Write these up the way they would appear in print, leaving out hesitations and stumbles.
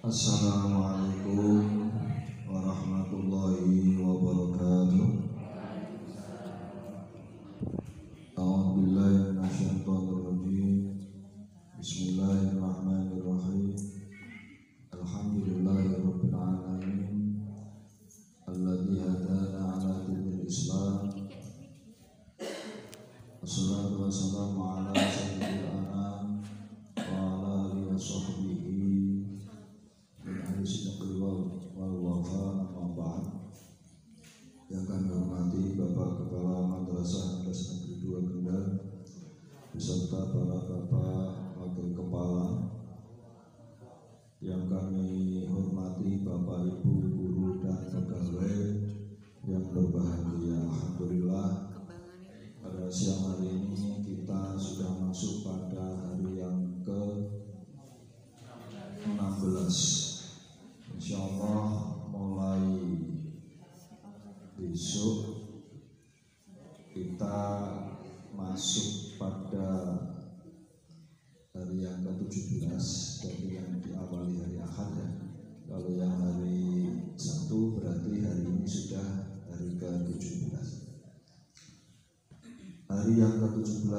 Assalamualaikum warahmatullahi wabarakatuh. A'udzubillahi minasyaitonir rajim. Bismillahirrahmanirrahim. Alhamdulillahirabbil alamin. Alladzi hadana 'ala dinil Islam. Wassalatu wassalamu ala sayyidil anam wa ala alihi washabbihi wal wafa amma ba'd. Yang kami hormati Bapak Kepala Madrasah Negeri 2 Kendal beserta para Bapak Wakil Kepala, yang kami hormati Bapak Ibu guru dan pegawai yang berbahagia. Alhamdulillah, pada siang hari ini kita sudah masuk pada hari yang ke-16. Insyaallah mulai besok kita masuk pada hari yang ke-17, dari yang diawali hari Ahad ya. Kalau yang hari Sabtu berarti hari ini sudah hari ke-17. Hari yang ke-17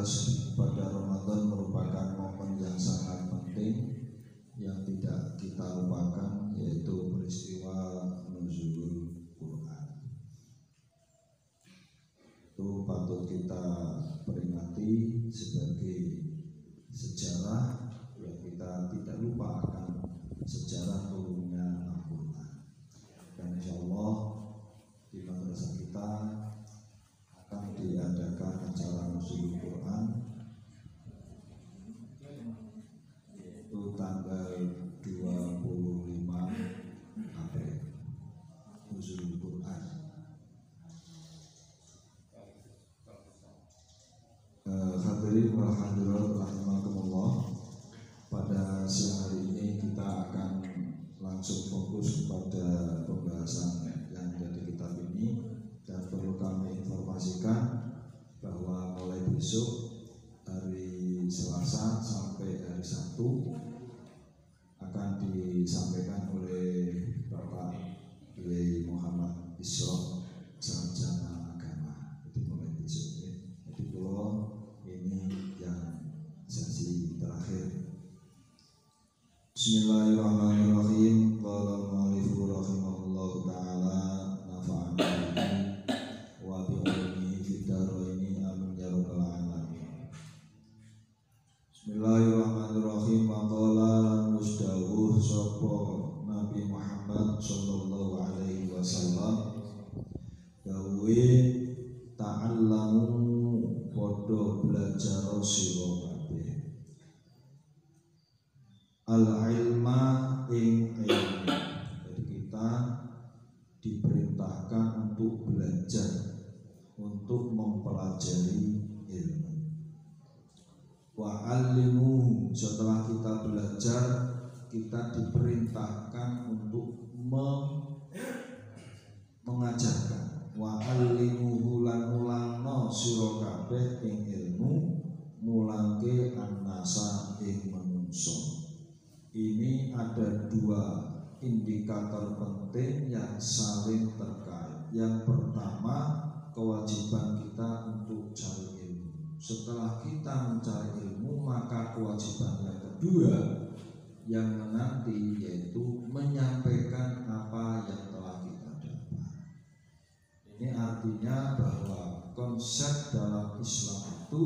pada Ramadan merupakan momen yang sangat penting yang tidak kita lupakan, yaitu peristiwa nuzulul Quran. Itu patut kita peringati sebagai sejarah yang kita tidak lupa akan sejarah turunnya Al-Quran. Dan insyaallah di madrasah kita akan diadakan acara nuzulul Quran, yaitu tanggal 25 April, nuzulul Quran. Hadirin wal hadirat rahimakumullah, pada siang hari ini kita akan langsung fokus kepada pembahasan yang ada di kitab ini. Dan perlu kami informasikan bahwa mulai besok hari Selasa sampai hari Sabtu akan disampaikan oleh Bapak Kiai Muhammad Isra Sarjana Agama. Jadi mulai besok ya. Jadi kalau ini yang sesi terakhir. Bismillahirrahmanirrahim. Qala al-mu'allif rahimahullahu ta'ala nafa'ana bihi wa bi ulumi fid dharaini amin ya rabbal alamin. Bismillahirrahmanirrahim. Maqala musdawuh sapa Nabi Muhammad sallallahu alaihi wasallam, gawe ta'allamu padha belajar sira kabeh al-ilma ing ilmu. Jadi kita diperintahkan untuk belajar, untuk mempelajari ilmu. Wa alimu, setelah kita belajar kita diperintahkan untuk mengajarkan. Wa alimuhu lan mulangno sira kabeh ing ilmu, mulangke annasa ing manungsa. Ini ada dua indikator penting yang saling terkait. Yang pertama, kewajiban kita untuk cari ilmu. Setelah kita mencari ilmu, maka kewajiban yang kedua yang menanti yaitu menyampaikan apa yang telah kita dapat. Ini artinya bahwa konsep dalam Islam itu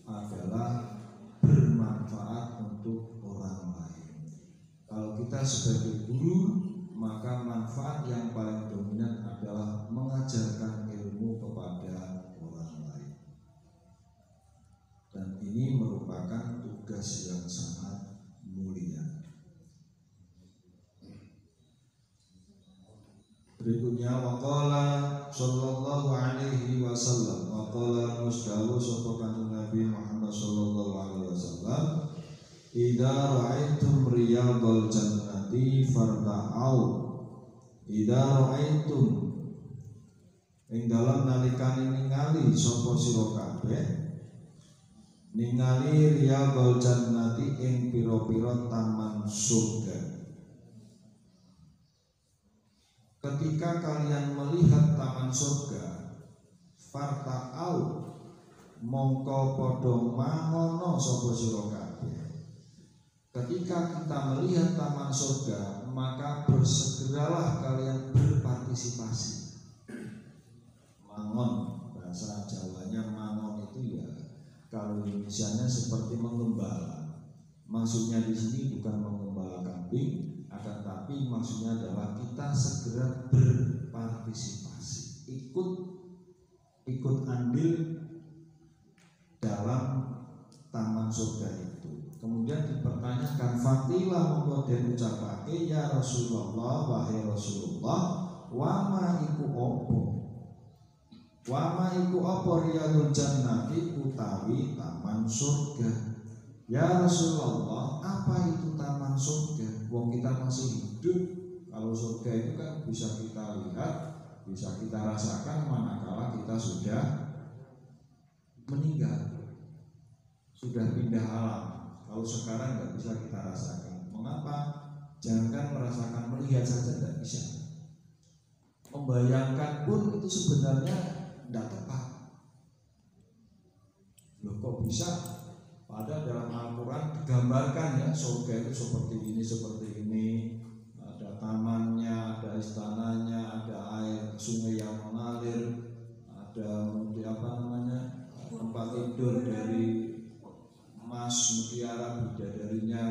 adalah bermanfaat untuk orang lain. Kalau kita sebagai guru, maka manfaat yang paling dominan adalah mengajarkan ilmu kepada orang lain. Dan ini merupakan tugas yang sangat mulia. Berikutnya waqala sallallahu alaihi wasallam, waqala musdawu sapa kanjeng Nabi Muhammad sallallahu alaihi wasallam, idza ra'aitum riyadhal jannati farta'au. Idza ra'aitum, ing dalam nalikane ningali sapa sira kabeh ningali riyadhal jannati ing pira-pira taman surga. ketika kalian melihat taman surga, farta'au mongko padha mangono sapa sira kabeh. Ketika kita melihat taman surga, maka bersegeralah kalian berpartisipasi. Mangon, bahasa Jawanya mangon itu ya, kalau Indonesianya seperti mengembala. Maksudnya di sini bukan mengembala kambing, akan tapi maksudnya adalah kita segera berpartisipasi, ikut andil dalam taman surga itu. Kemudian dipertanyakan, faqila mongko den ucapake ya Rasulullah, wahai Rasulullah, wama iku opo? Wama iku opo riyadul jannati utawi taman surga? Ya Rasulullah, apa itu taman surga? Wong kita masih hidup. Kalau surga itu kan bisa kita lihat, bisa kita rasakan manakala kita sudah meninggal, sudah pindah alam. Kalau sekarang nggak bisa kita rasakan. Mengapa? Jangan merasakan, melihat saja tidak bisa. Membayangkan pun itu sebenarnya tidak tepat. Loh kok bisa? Pada dalam Al-Quran digambarkan ya surga itu seperti ini, ada tamannya, ada istananya, ada air sungai yang mengalir, ada tempat tidur dari emas mutiara bidadarinya,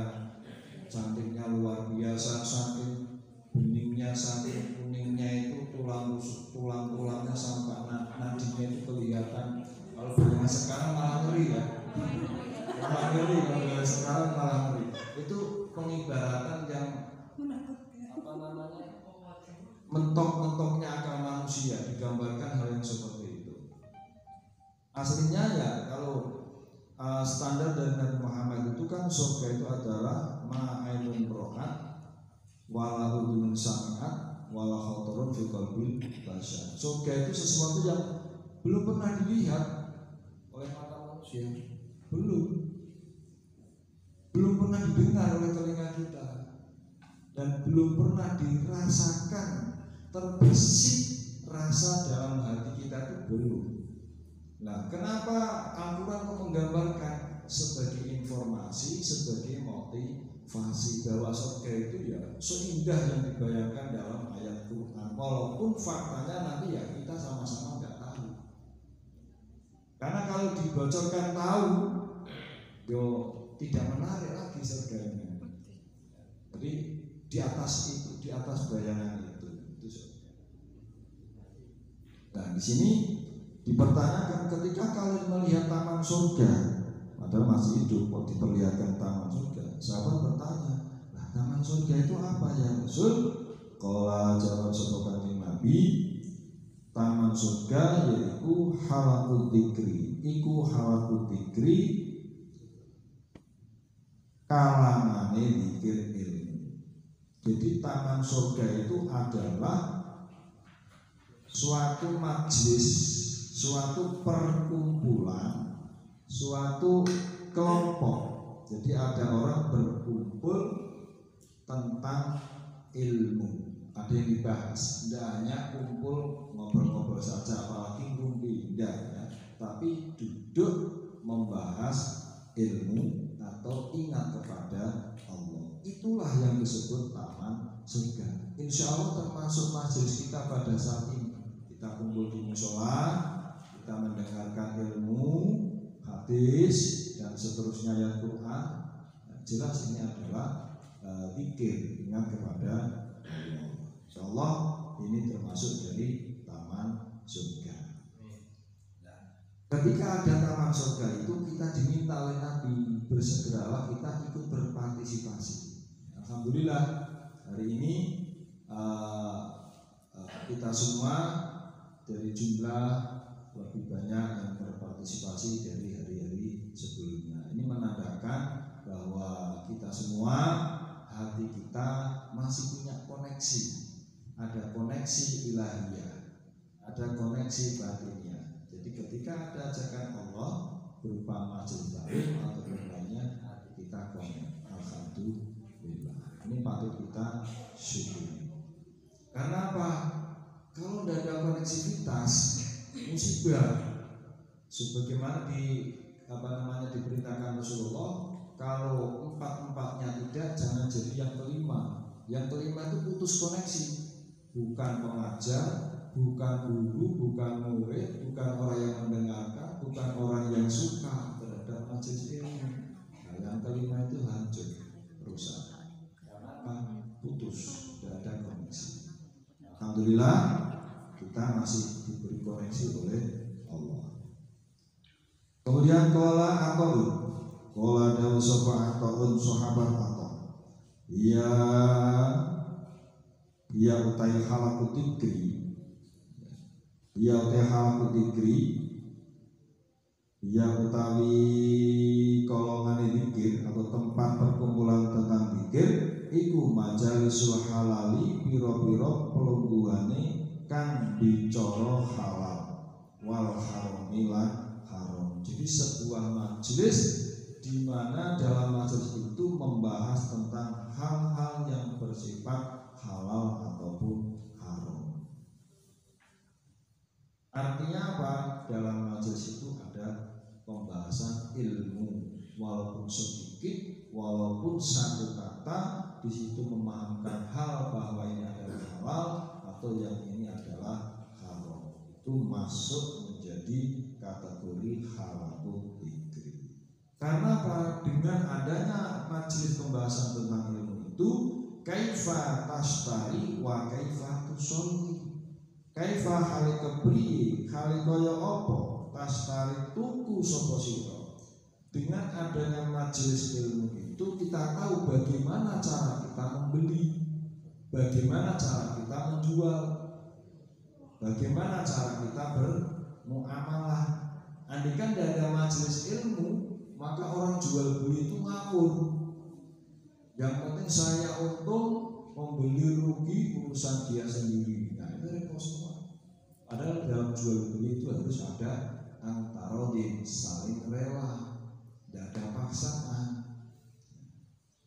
cantiknya luar biasa, saking beningnya, saking kuningnya itu tulang-tulangnya sampai nadinya itu kelihatan. Kalau dengan sekarang malah ngeri ya. Kalau sekarang malah ngeri. Itu pengibaratan yang mentok-mentoknya akal manusia, digambarkan hal yang seperti itu. Aslinya ya kalau standar dari Nabi Muhammad itu kan surga itu adalah ma'ainun ro'at wala udunun sami'at wala khatarun fi qalbil basyar. Surga itu sesuatu yang belum pernah dilihat oleh mata manusia, belum pernah didengar oleh telinga kita, dan belum pernah dirasakan, terbesit rasa dalam hati kita itu belum. Nah, kenapa Al-Quran menggambarkan sebagai informasi, sebagai motivasi bahwa surga itu ya seindah yang dibayangkan dalam ayat Quran, walaupun faktanya nanti ya kita sama-sama nggak tahu. Karena kalau dibocorkan tahu, yo tidak menarik lagi surganya. Jadi di atas itu, di atas bayangan itu surga. Nah, di sini dipertanyakan ketika kalian melihat taman surga, padahal masih hidup kok diperlihatkan taman surga. Sahabat bertanya, nah taman surga itu apa ya Rasul? Qala jawab sapa Nabi, taman surga yaitu halaqut dzikri. Iku halaqut dzikri kalangane dzikir ilmu. Jadi taman surga itu adalah suatu majelis, suatu perkumpulan, suatu kelompok. Jadi ada orang berkumpul tentang ilmu. Ada yang dibahas, tidak hanya kumpul ngobrol-ngobrol saja, apalagi ngumpi, tidak ya. Tapi duduk membahas ilmu atau ingat kepada Allah. Itulah yang disebut taman surga. Insya Allah termasuk majelis kita pada saat ini. Kita kumpul di musola, kita mendengarkan ilmu, hadis dan seterusnya ayat Quran. Jelas ini adalah zikir, ingat kepada Allah. Insyaallah ini termasuk dari taman surga. Ketika ada taman surga itu kita diminta oleh Nabi, bersegeralah kita ikut berpartisipasi. Alhamdulillah hari ini kita semua dari jumlah lebih banyak yang berpartisipasi dari hari-hari sebelumnya. Ini menandakan bahwa kita semua, hati kita masih punya koneksi. Ada koneksi ilahiyah, ada koneksi batinnya. Jadi ketika ada ajakan Allah berupa majelis taklim atau lainnya, hati kita konek. Alhamdulillah. Ini patut kita syukuri. Karena apa? Kalau tidak ada koneksivitas, musibah. Sebagaimana diperintahkan Rasulullah, kalau empat-empatnya tidak, jangan jadi yang kelima. Yang kelima itu putus koneksi. Bukan pengajar, bukan guru, bukan murid, bukan orang yang mendengarkan, bukan orang yang suka terhadap majelis ilmu. Nah, yang kelima itu hancur, rusak. Karena putus, tidak ada koneksi. Alhamdulillah kita masih diberi koneksi oleh Allah. Kemudian kola dawu sapa ataun sahabat atau ia utai halaku tikri, ia utawi kolongan zikir atau tempat perkumpulan tentang zikir iku majalisul halali piro-piro pelungguhane kang bicara halal wal haramilan haram. Jadi sebuah majelis di mana dalam majelis itu membahas tentang hal-hal yang bersifat halal ataupun haram. Artinya apa? Dalam majelis itu ada pembahasan ilmu, walaupun sedikit, walaupun satu kata, di situ memahamkan hal bahwa ini adalah halal atau yang ini adalah haram. Itu masuk menjadi kategori halal dzikri. Karena apa? Dengan adanya majelis pembahasan tentang ilmu itu, kaifa tashtari wa kaifa tusolli. Kaifa hale kepriye, hale kaya apa tashtari tuku sapa sira. Dengan adanya majelis ilmu itu kita tahu bagaimana cara kita membeli, bagaimana cara kita menjual, bagaimana cara kita bermuamalah. Andaikan tidak ada majelis ilmu, maka orang jual beli itu ngawur. Yang penting saya untung, membeli rugi urusan dia sendiri. Nah itu repot semua. Padahal dalam jual beli itu harus ada antara saling rela, tidak ada paksaan.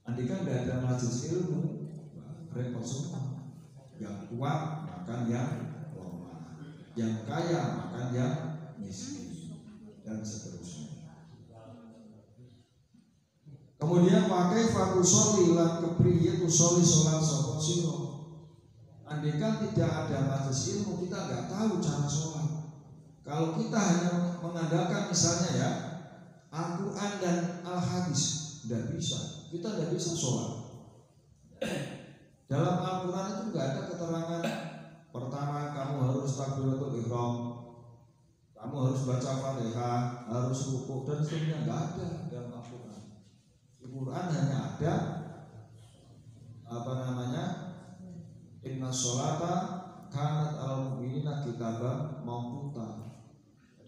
Andaikan tidak ada majelis ilmu, repot semua. Yang kuat makan yang lemah, yang kaya makan yang miskin, dan seterusnya. Kemudian pakai fakusoli lan kepriye kusoli sholat sapa sira. Andaikan tidak ada majelis ilmu, kita nggak tahu cara sholat. Kalau kita hanya mengandalkan misalnya ya Al-Quran dan Al-Hadis, tidak bisa. Kita tidak bisa sholat. Dalam Al-Quran itu nggak ada keterangan pertama kamu harus takbiratul ihram, kamu harus baca Fatihah, harus rukuk dan seterusnya. Nggak ada dalam Al-Quran. Al-Quran hanya ada inna sholata kanat al-mu'minina kitaban mawquta.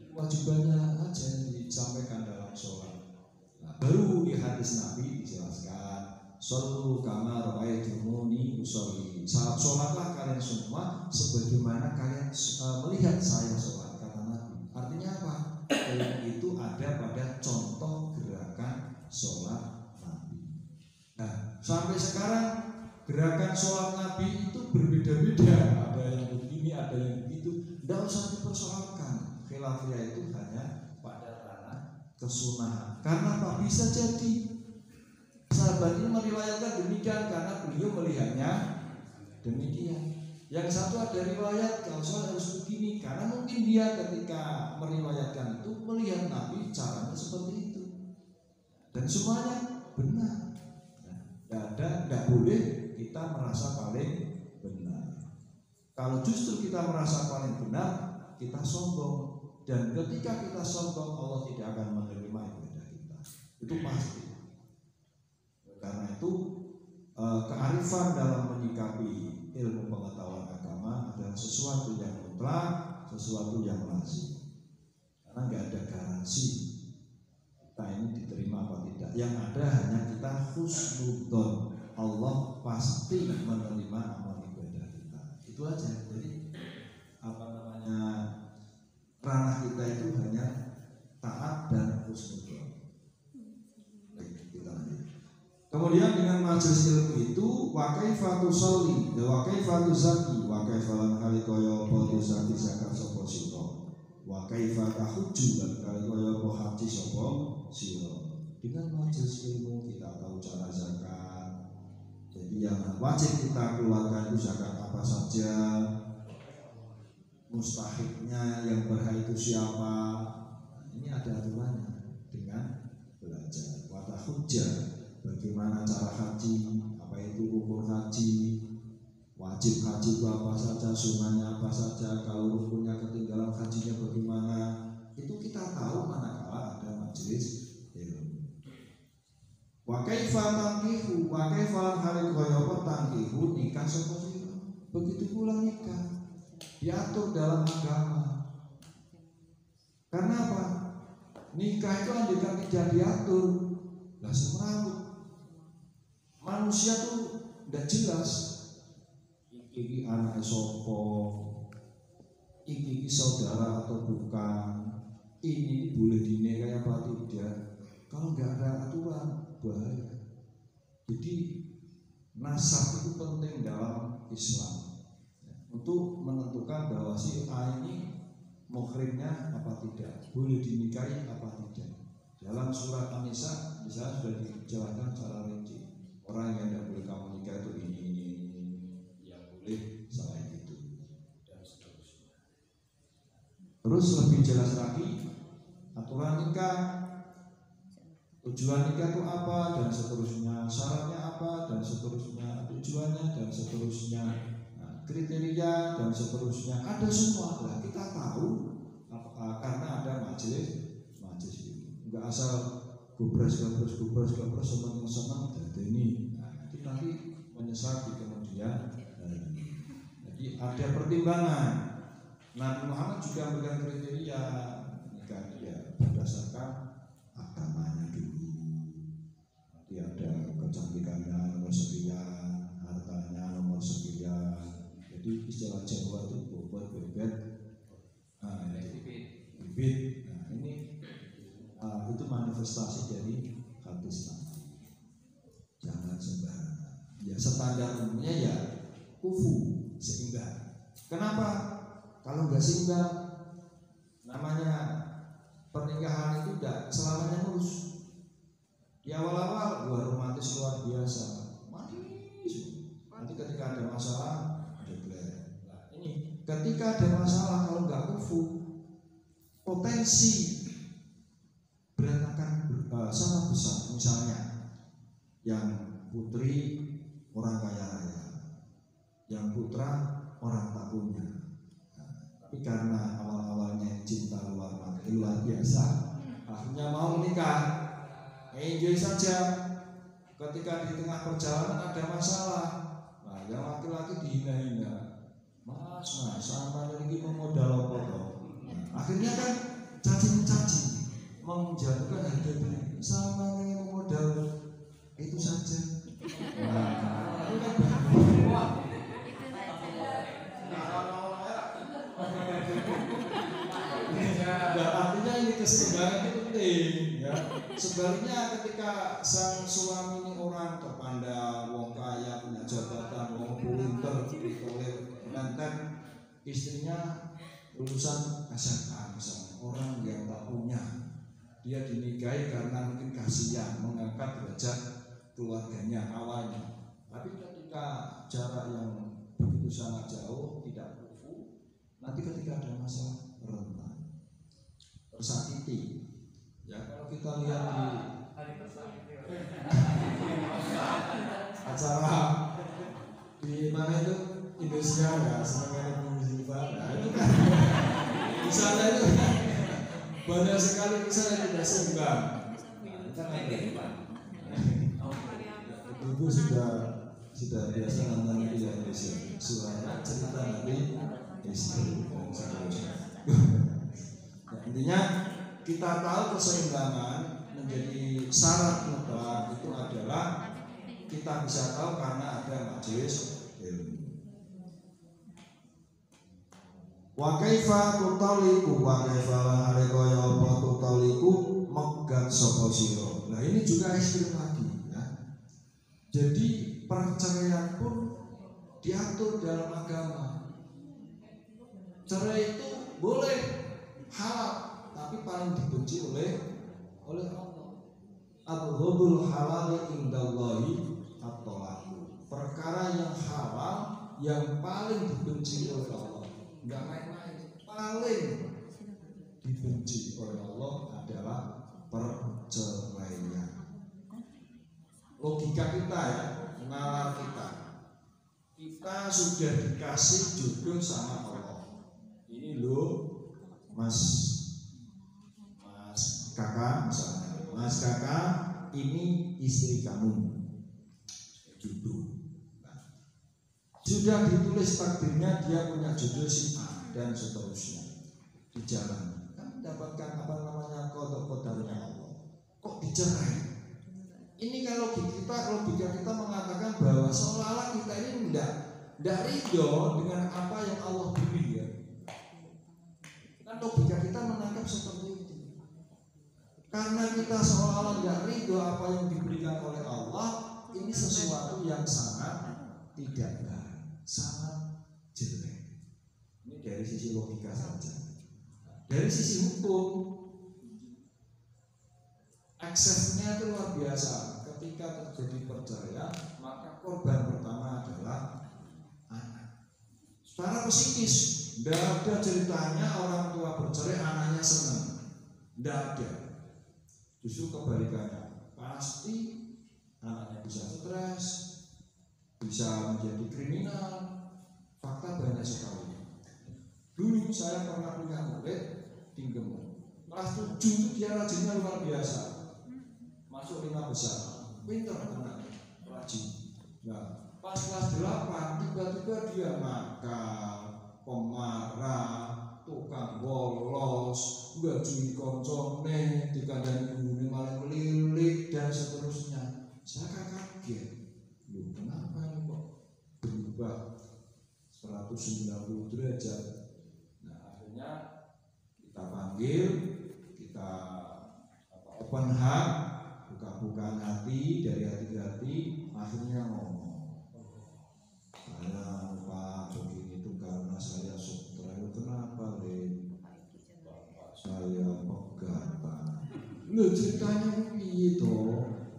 Kewajibannya aja yang disampaikan dalam sholat. Nah, baru di hadis Nabi dijelaskan, shollu kama ra'aitumuni usolli. Sholatlah kalian semua sebagaimana kalian melihat saya sholat, kata Nabi. Artinya apa? Ilmu itu ada pada contoh gerakan sholat Nabi. Nah, sampai sekarang gerakan sholat Nabi itu berbeda-beda. Ada yang begini, ada yang begitu. Tidak usah dipersoalkan. Khilafiyah itu hanya pada ranah kesunahan. Karena apa? Bisa jadi sahabat ini meriwayatkan demikian karena beliau melihatnya demikian. Yang satu ada riwayat kalau sholat harus begini karena mungkin dia ketika meriwayatkan itu melihat Nabi caranya seperti itu. Dan semuanya benar. Tidak boleh kita merasa paling benar. Kalau justru kita merasa paling benar, kita sombong. Dan ketika kita sombong, Allah tidak akan menerima ibadah kita. Itu pasti. Karena itu kearifan dalam menyikapi ilmu pengetahuan agama adalah sesuatu yang mutlak, sesuatu yang lazim. Karena nggak ada garansi kita ini diterima apa tidak. Yang ada hanya kita husnudzon. Allah pasti menerima amal ibadah kita. Itu aja. Jadi ranah kita itu hanya taat dan husnudzon. Kita lanjut. Kemudian dengan majelis ilmu itu wa kaifa tusolli, wa kaifa tuzakki, wa wa kaifa lan kali kaya apa dosa zakat sapa sira wa kaifa tahujju lan kali kaya apa haji sapa sira. Dengan majelis ilmu kita tahu cara zakat. Jadi yang wajib kita keluarkan itu zakat apa saja, mustahiknya yang berhak itu siapa. Ini ada aturannya dengan belajar. Wa tahujja, bagaimana cara haji, apa itu rukun haji, wajib haji itu apa saja, sunnahnya apa saja, kalau rukunnya ketinggalan hajinya bagaimana, itu kita tahu manakala ada majelis ilmu. Wa kaifa tankihu, wa kaifa hal kaya tankihu nikah sapa sira. Begitu pula nikah diatur dalam agama. Karena apa? Nikah itu andaikan tidak diatur, lah semrawut. Manusia tuh tidak jelas. Iki anak sopo, iki saudara atau bukan, ini boleh dinikah apa tidak. Kalau nggak ada aturan bahaya. Jadi nasab itu penting dalam Islam untuk menentukan bahwa si A ini muhrimnya apa tidak, boleh dinikahi apa tidak. Dalam surat An-Nisa misalnya sudah dijelaskan secara rinci, orang yang tidak boleh kamu nikah itu ini yang boleh selain itu dan seterusnya. Terus lebih jelas lagi aturan nikah, tujuan nikah itu apa dan seterusnya, syaratnya apa dan seterusnya, tujuannya dan seterusnya, kriteria dan seterusnya, ada semua. Lah kita tahu karena ada majelis ini. Enggak asal gubres senang jadi ini. Nah, itu nanti menyesal di kemudian hari. Jadi ada pertimbangan. Nabi Muhammad juga memberikan kriteria nikah dia berdasarkan agamanya dulu. Nanti ada kecantikannya nomor sekian, hartanya nomor sekian. Jadi istilah Jawa itu bobot bebet, bibit. Nah ini itu manifestasi dari hadis Nabi. Jangan sembarangan. Ya standar umumnya ya kufu, seimbang. Kenapa? Kalau nggak seimbang, namanya pernikahan itu tidak selamanya mulus. Di awal-awal gua romantis luar biasa, manis. Nanti ketika ada masalah, nah, ini ketika ada masalah kalau nggak kufu, potensi berantakan sangat besar. Misalnya yang putri orang kaya raya, yang putra orang tak punya. Nah, tapi karena awal-awalnya cinta luar biasa, akhirnya mau menikah, enjoy saja. Ketika di tengah perjalanan ada masalah, nah yang laki-laki dihina-hina, mas sampai lagi memodal apa toh. Akhirnya kan caci-caci menjatuhkan harga diri sama yang memodal itu saja. Nah, itu kan artinya ini keseimbangan itu penting ya. Sebaliknya ketika sang suami ini orang terpandang, wong kaya, punya jabatan, wong pinter, dan istrinya lulusan SMA misalnya, orang yang tak punya, dia dinikahi karena mungkin kasihan mengangkat derajat keluarganya awalnya. Tapi ketika jarak yang begitu sangat jauh, tidak kufu, nanti ketika ada masalah rentan, tersakiti. Ya kalau kita lihat di acara di mana itu Indonesia ya, senangnya Musibah, nah itu kan di sana itu kan banyak sekali kisah yang tidak seimbang. Itu sudah biasa nonton di Indonesia, suara cerita Nabi istri dan seterusnya. Nah, intinya kita tahu keseimbangan menjadi syarat mutlak itu adalah kita bisa tahu karena ada majelis ilmu. Wa kaifa tutaliku wa kaifa hale kaya apa tutaliku megat sapa sira. Nah ini juga ekstrim lagi ya. Jadi perceraian pun diatur dalam agama. Cerai itu boleh halal, tapi paling dibenci oleh Allah. Abghadul halali indallahi at-talaq. Perkara yang halal yang paling dibenci oleh Allah, enggak main-main, paling dibenci oleh Allah adalah perceraian. Logika kita ya, nalar kita sudah dikasih jodoh sama Allah. Ini loh mas kakak misalnya, mas kakak ini istri kamu, jodoh. Sudah ditulis takdirnya dia punya jodoh si A dan seterusnya. Di jalan kan mendapatkan apa namanya qada-qadarnya Allah. Kok dicerai? Ini kalau logika kita mengatakan bahwa seolah-olah kita ini tidak ridho dengan apa yang Allah beri ya. Kan logika kita menangkap seperti itu. Karena kita seolah-olah tidak ridho apa yang diberikan oleh Allah, ini sesuatu yang sangat tidak baik, sangat jelek. Ini dari sisi logika saja. Dari sisi hukum, aksesnya itu luar biasa. Ketika terjadi perceraian, maka korban pertama adalah anak. Secara psikis, tidak ada ceritanya orang tua bercerai anaknya senang, tidak ada. Justru kebalikannya, pasti anaknya bisa stres, bisa menjadi kriminal. Fakta banyak sekali. Dulu saya pernah punya murid di Gemuk. Kelas 7 itu dia rajinnya luar biasa. Masuk 5 besar. Pinter anaknya, rajin. Nah, pas kelas 8 tiba-tiba dia nakal, pemarah, tukang bolos, ngajui koncone, dikandani gurune malah melilik dan seterusnya. Saya kaget. Loh, kenapa ini kok berubah 190 derajat? Nah, akhirnya kita panggil, kita open heart, buka-bukaan hati, dari hati-hati, akhirnya ngomong, saya Pak Jogi itu karena saya sutra, itu kenapa saya pegatan. Loh, ceritanya begitu,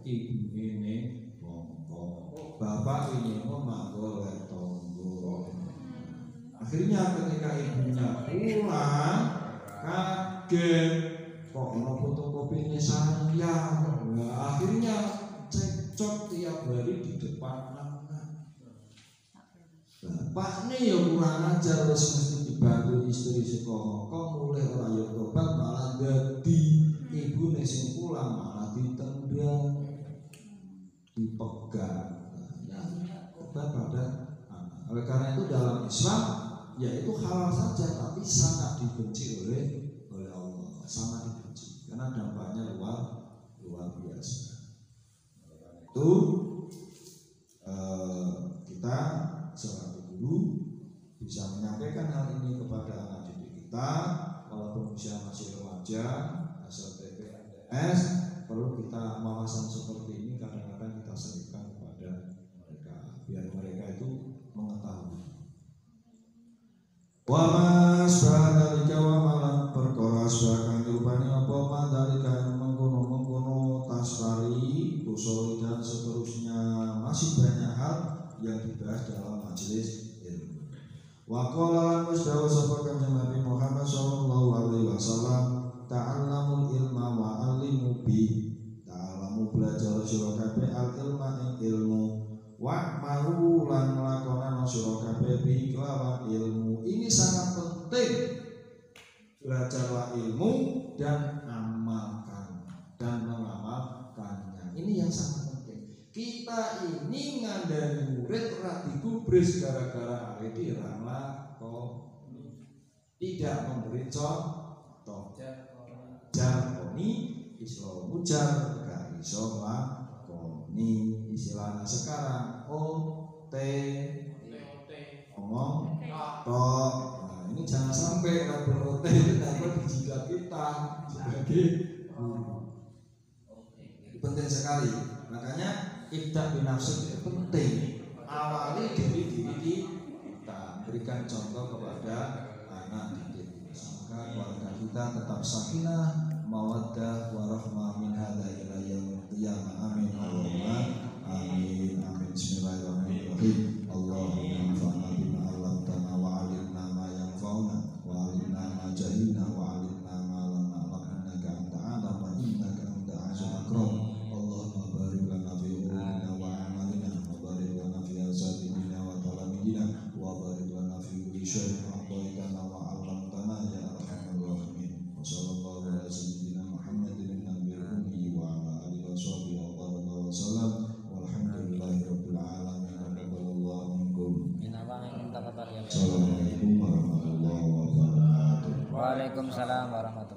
ibu ini ngomong, bapak ini memanggol tonggo. Akhirnya ketika ibunya pulang, kaget, kok ono fotokopi ini saya. Nah, akhirnya cekcok tiap hari di depan anak. Pak nih ya kurang ajar, terus mesti dibantu istri sekolah. Kok mulai orang ya tobat malah jadi ibu nih sing pulang malah ditendang, dipegang. Nah, tobat pada anak. Oleh karena itu dalam Islam yaitu halal saja, tapi sangat dibenci oleh Allah, sangat dibenci karena dampaknya luar biasa. Oleh karena itu kita selaku guru bisa menyampaikan hal ini kepada anak didik kita, walaupun usia masih remaja, SLTP, MTS, perlu kita wawasan seperti ini kadang-kadang kita serikan kepada mereka, biar mereka itu mengetahui. Wa mas dari Jawa malam perkara sebagai rupane apa mandalika mengkono tasari usul dan seterusnya, masih banyak hal yang dibahas dalam majelis ilmu. Wa qala mustawa sapa kanjeng Nabi Muhammad sallallahu alaihi wasallam, ta'allamul ilma wa 'allimu bi. Ta'allamu belajar sira kabeh al ilma ing ilmu, wa maru lan nglakonan sira kabeh bi kelawan ilmu. Ini sangat penting, belajarlah ilmu dan amalkan dan mengamalkannya. Ini yang sangat penting. Kita ini ngandani murid ora digubris gara-gara arep lakoni, tidak memberi contoh. Jarkoni Islam mujar gak iso lakoni. Istilahnya sekarang OT, ngomong tok. Nah, ini jangan sampai label OT itu dapat di jidat kita sebagai guru. Penting sekali. Makanya ibda binafsu itu penting. Awali dari diri kita, berikan contoh kepada anak. anak didik. Semoga keluarga kita tetap sakinah, mawaddah, warahmah min hadza ila yaumil qiyamah. Amin Allahumma amin. Amin. Bismillahirrahmanirrahim. Allahumma anfa'na bima 'allamtana wa 'allimna ma yanfa'una wa 'allimna ma jahilna wa 'allimna ma lam na'lam innaka anta a'lam wa innaka anta azizul akram. Allahumma barik lana fi umurina wa a'malina wa barik lana fi asadina wa talamidina wa barik lana fi kulli syai'in a'taitana wa 'allamtana ya arhamar rahimin. Wa sallallahu ala sayyidina Muhammadin nabiyil ummi wa ala alihi wa sahbihi wa baraka wa sallam. Walhamdulillahi rabbil alamin. Taqabbalallahu minkum. Assalamualaikum warahmatullahi wabarakatuh. Waalaikumsalam warahmatullahi wabarakatuh.